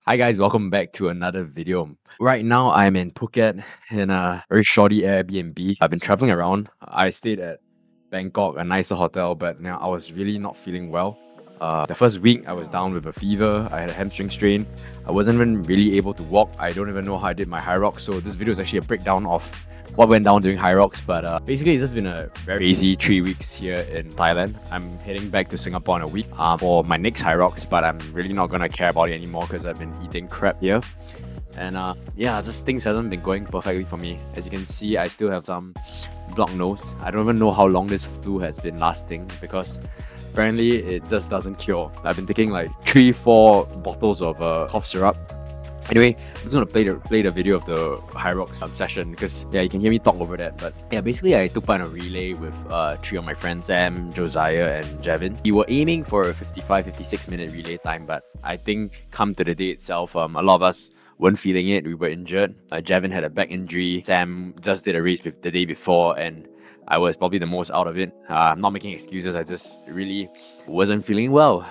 Hi guys, welcome back to another video. Right now I'm in Phuket in a very shoddy Airbnb. I've been traveling around. I stayed at Bangkok, a nicer hotel, but I was really not feeling well. The first week I was down with a fever, I had a hamstring strain. I wasn't even really able to walk. I don't even know how I did my Hyrox, so this video is actually a breakdown of what went down during Hyrox. But basically it's just been a very easy 3 weeks here in Thailand. I'm heading back to Singapore in a week for my next Hyrox, but I'm really not gonna care about it anymore because I've been eating crap here. And yeah, just things hasn't been going perfectly for me. As you can see, I still have some blocked nose. I don't even know how long this flu has been lasting because apparently it just doesn't cure. I've been taking like 3-4 bottles of cough syrup. Anyway, I'm just gonna play the video of the Hyrox session because yeah, you can hear me talk over that. But yeah, basically I took part in a relay with 3 of my friends, Sam, Josiah, and Javin. We were aiming for a 55-56 minute relay time, but I think come to the day itself, a lot of us weren't feeling it. We were injured. Javin had a back injury. Sam just did a race the day before, and I was probably the most out of it. I'm not making excuses. I just really wasn't feeling well.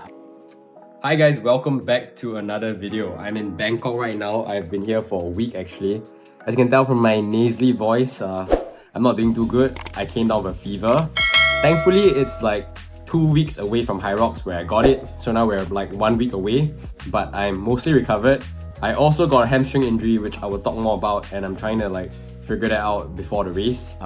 Hi guys, welcome back to another video. I'm in Bangkok right now. I've been here for a week actually. As you can tell from my nasally voice, I'm not doing too good. I came down with a fever. Thankfully, it's like 2 weeks away from Hyrox where I got it. So now we're like 1 week away, but I'm mostly recovered. I also got a hamstring injury, which I will talk more about, and I'm trying to like figure that out before the race.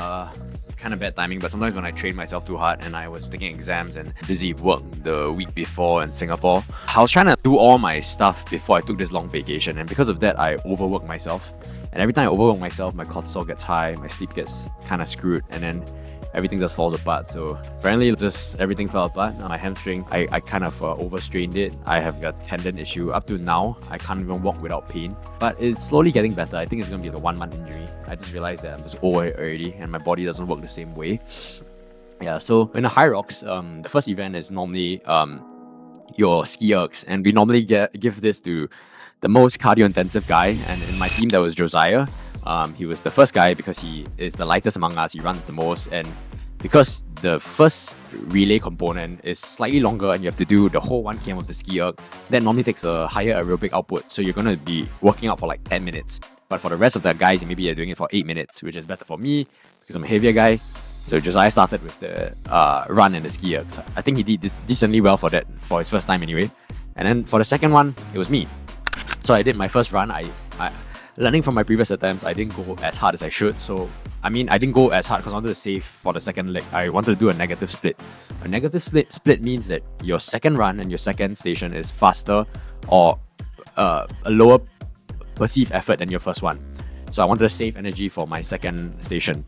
It's kind of bad timing, but sometimes when I train myself too hard and I was taking exams and busy work the week before in Singapore, I was trying to do all my stuff before I took this long vacation, and because of that I overworked myself. And every time I overwork myself, my cortisol gets high, my sleep gets kind of screwed, and then everything just falls apart. So apparently just everything fell apart. My hamstring, I kind of overstrained it. I have a tendon issue. Up to now, I can't even walk without pain. But it's slowly getting better. I think it's going to be like a 1-month injury. I just realized that I'm just over it already and my body doesn't work the same way. Yeah, so in a Hyrox, the first event is normally your ski ergs, and we normally give this to the most cardio intensive guy, and in my team that was Josiah. He was the first guy because he is the lightest among us, he runs the most, and because the first relay component is slightly longer and you have to do the whole 1 km of the ski erg, that normally takes a higher aerobic output, so you're going to be working out for like 10 minutes. But for the rest of the guys, maybe you're doing it for 8 minutes, which is better for me because I'm a heavier guy. So Josiah started with the run and the ski erg. So I think he did this decently well for that, for his first time anyway. And then for the second one, it was me. So I did my first run. I learning from my previous attempts, I didn't go as hard as I should. So I didn't go as hard because I wanted to save for the second leg. I wanted to do a negative split. A negative split means that your second run and your second station is faster or a lower perceived effort than your first one. So I wanted to save energy for my second station.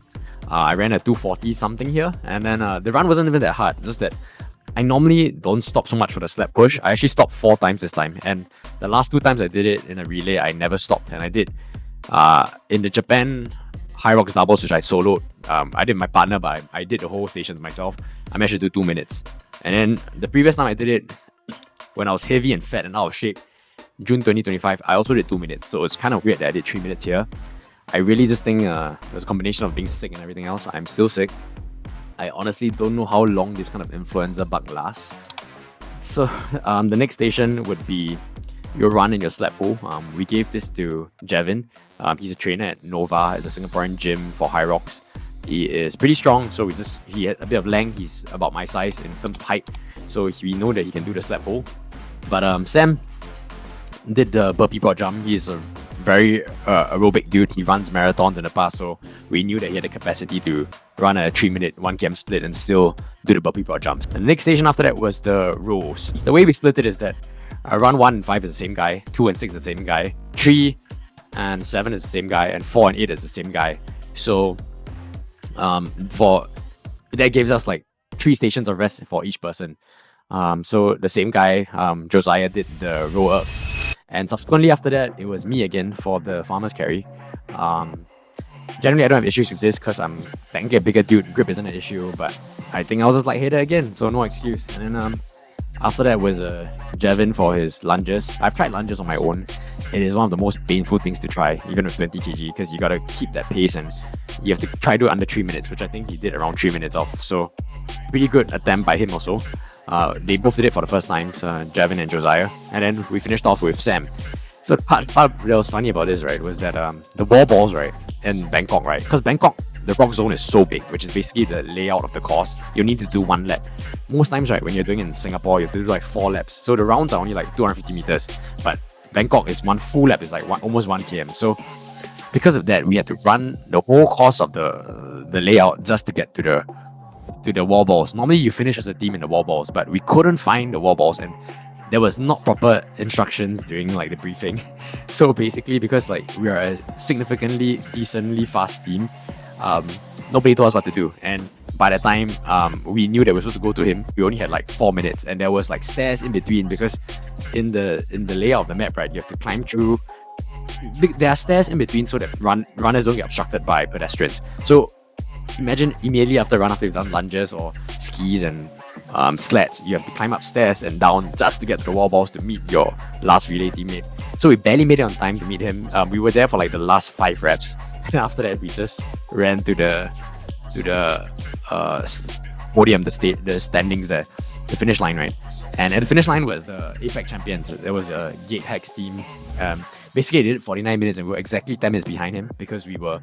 I ran a 240 something here, and then the run wasn't even that hard. It's just that I normally don't stop so much for the slap push. I actually stopped 4 times this time, and the last 2 times I did it in a relay, I never stopped. And I did in the Japan Hyrox doubles, which I soloed. I did my partner, but I did the whole station myself. I managed to do 2 minutes. And then the previous time I did it, when I was heavy and fat and out of shape, June 2025, I also did 2 minutes. So it's kind of weird that I did 3 minutes here. I really just think there's a combination of being sick and everything else. I'm still sick. I honestly don't know how long this kind of influenza bug lasts. So the next station would be your run in your slap pull. We gave this to Javin. He's a trainer at Nova. It's a Singaporean gym for Hyrox. He is pretty strong, so he had a bit of length. He's about my size in terms of height, so we know that he can do the slap pull. But Sam did the burpee broad jump. He is a very aerobic dude. He runs marathons in the past, so we knew that he had the capacity to run a 3-minute 1 km split and still do the burpee broad jumps. And the next station after that was the rows. The way we split it is that run 1 and 5 is the same guy, 2 and 6 is the same guy, 3 and 7 is the same guy, and 4 and 8 is the same guy. So for that gives us like 3 stations of rest for each person. So the same guy, Josiah, did the row ergs. And subsequently after that, it was me again for the farmer's carry. Generally, I don't have issues with this because I'm technically a bigger dude. Grip isn't an issue, but I think I was just lightheaded again, so no excuse. And then after that was Javin for his lunges. I've tried lunges on my own. It is one of the most painful things to try, even with 20 kg, because you gotta keep that pace and you have to try to do it under 3 minutes, which I think he did around 3 minutes off. So pretty good attempt by him also. They both did it for the first times, Javin and Josiah. And then we finished off with Sam. So the part that was funny about this, right, was that the wall balls, right, in Bangkok, right, because Bangkok, the rock zone is so big, which is basically the layout of the course. You need to do one lap. Most times, right, when you're doing it in Singapore, you have to do like 4 laps. So the rounds are only like 250 meters, but Bangkok is one full lap is like almost 1 km. So because of that, we had to run the whole course of the layout just to get to the wall balls. Normally, you finish as a team in the wall balls, but we couldn't find the wall balls, and there was not proper instructions during like the briefing. So basically, because like we are a significantly decently fast team, nobody told us what to do. And by the time we knew that we were supposed to go to him, we only had like 4 minutes, and there was like stairs in between because in the layout of the map, right, you have to climb through. There are stairs in between so that runners don't get obstructed by pedestrians. So imagine immediately after you've done lunges or skis and sleds, you have to climb up stairs and down just to get to the wall balls to meet your last relay teammate. So we barely made it on time to meet him. We were there for like the last 5 reps, and after that we just ran to the podium, the standings there, the finish line, right? And at the finish line was the APEC champions. There was a Gate Hex team. Basically, they did 49 minutes, and we were exactly 10 minutes behind him because we were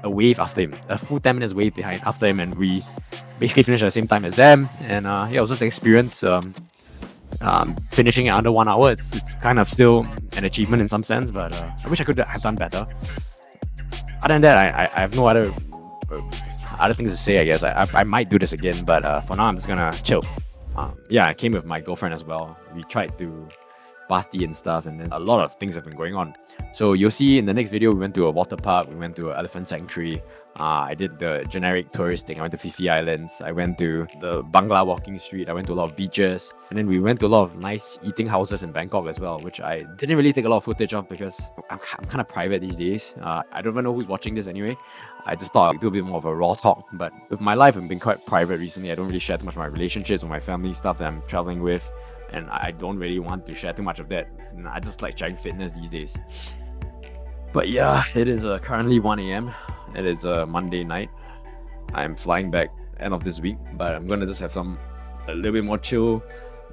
a wave after him, a full 10 minutes wave behind after him, and we basically finished at the same time as them. And yeah, it was just an experience. Finishing it under 1 hour, it's kind of still an achievement in some sense, but I wish I could have done better. Other than that, I have no other things to say, I guess. I might do this again, but for now, I'm just gonna chill. Yeah, I came with my girlfriend as well. We tried to party and stuff, and then a lot of things have been going on. So you'll see in the next video, we went to a water park, we went to an elephant sanctuary. I did the generic tourist thing. I went to Fifi Islands, I went to the Bangla walking street, I went to a lot of beaches, and then we went to a lot of nice eating houses in Bangkok as well, which I didn't really take a lot of footage of because I'm kind of private these days. I don't even know who's watching this anyway. I just thought I'd do a bit more of a raw talk, but with my life, I've been quite private recently. I don't really share too much of my relationships with my family, stuff that I'm traveling with, and I don't really want to share too much of that. And I just like trying fitness these days. But yeah, it is currently 1 a.m. It is a Monday night. I'm flying back end of this week, but I'm gonna just have a little bit more chill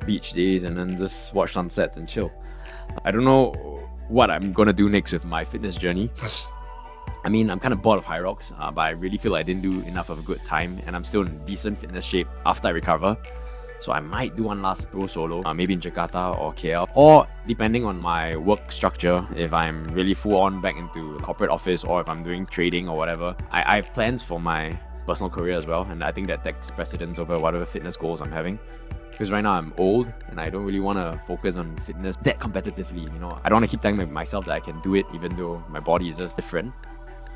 beach days and then just watch sunsets and chill. I don't know what I'm gonna do next with my fitness journey. I mean, I'm kind of bored of Hyrox, but I really feel I didn't do enough of a good time, and I'm still in decent fitness shape after I recover. So I might do one last pro solo, maybe in Jakarta or KL, or depending on my work structure, if I'm really full on back into corporate office or if I'm doing trading or whatever. I have plans for my personal career as well, and I think that takes precedence over whatever fitness goals I'm having. Because right now I'm old and I don't really want to focus on fitness that competitively, you know. I don't want to keep telling myself that I can do it even though my body is just different.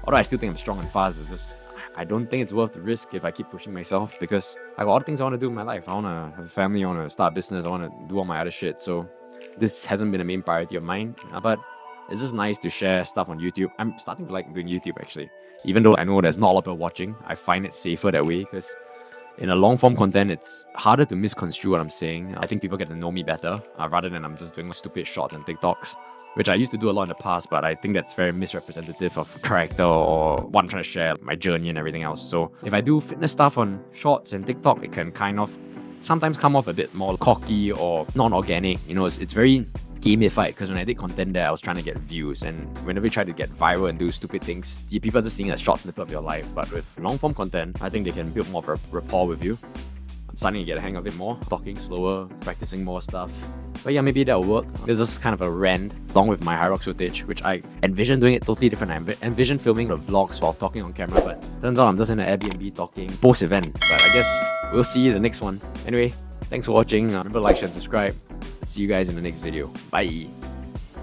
Although I still think I'm strong and fast, it's just I don't think it's worth the risk if I keep pushing myself, because I got other things I want to do in my life. I want to have a family, I want to start a business, I want to do all my other shit. So this hasn't been a main priority of mine, but it's just nice to share stuff on YouTube. I'm starting to like doing YouTube actually. Even though I know there's not a lot of people watching, I find it safer that way because in a long form content, it's harder to misconstrue what I'm saying. I think people get to know me better rather than I'm just doing stupid shorts and TikToks, which I used to do a lot in the past, but I think that's very misrepresentative of character or what I'm trying to share, my journey and everything else. So if I do fitness stuff on shorts and TikTok, it can kind of sometimes come off a bit more cocky or non-organic. You know, it's very gamified, because when I did content there, I was trying to get views, and whenever you try to get viral and do stupid things, people are just seeing a short snippet of your life. But with long-form content, I think they can build more of a rapport with you. I'm starting to get a hang of it more, talking slower, practicing more stuff. But yeah, maybe that'll work. This is kind of a rant along with my Hyrox footage, which I envision doing it totally different. I envision filming the vlogs while talking on camera, but turns out I'm just in an Airbnb talking post-event. But I guess we'll see you in the next one. Anyway, thanks for watching. Remember to like, share, and subscribe. See you guys in the next video. Bye!